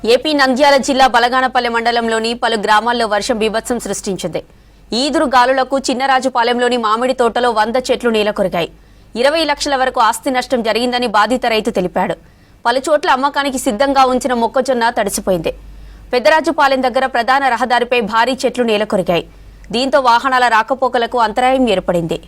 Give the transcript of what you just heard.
AP Nandyal జిల్లా బలగానపల్లె మండలంలోని పలు గ్రామాల్లో వర్షం బీభత్సం సృష్టించింది. ఈదురు గాలులకు చిన్నరాజుపాలెంలోని మామిడి తోటలో 100 చెట్లు నేలకొరిగాయి. 20 లక్షల వరకు ఆస్తి నష్టం జరిగిందని బాధిత రైతు తెలిపాడు. పలుచోట్ల అమ్మకానికి సిద్ధంగా ఉంచిన మొక్కజొన్న తడిసిపోయింది. పెద్దరాజుపాలెం దగ్గర ప్రధాన రహదారిపై భారీ చెట్లు నేలకొరిగాయి. దీంతో వాహనాల రాకపోకలకు అంతరాయం ఏర్పడింది.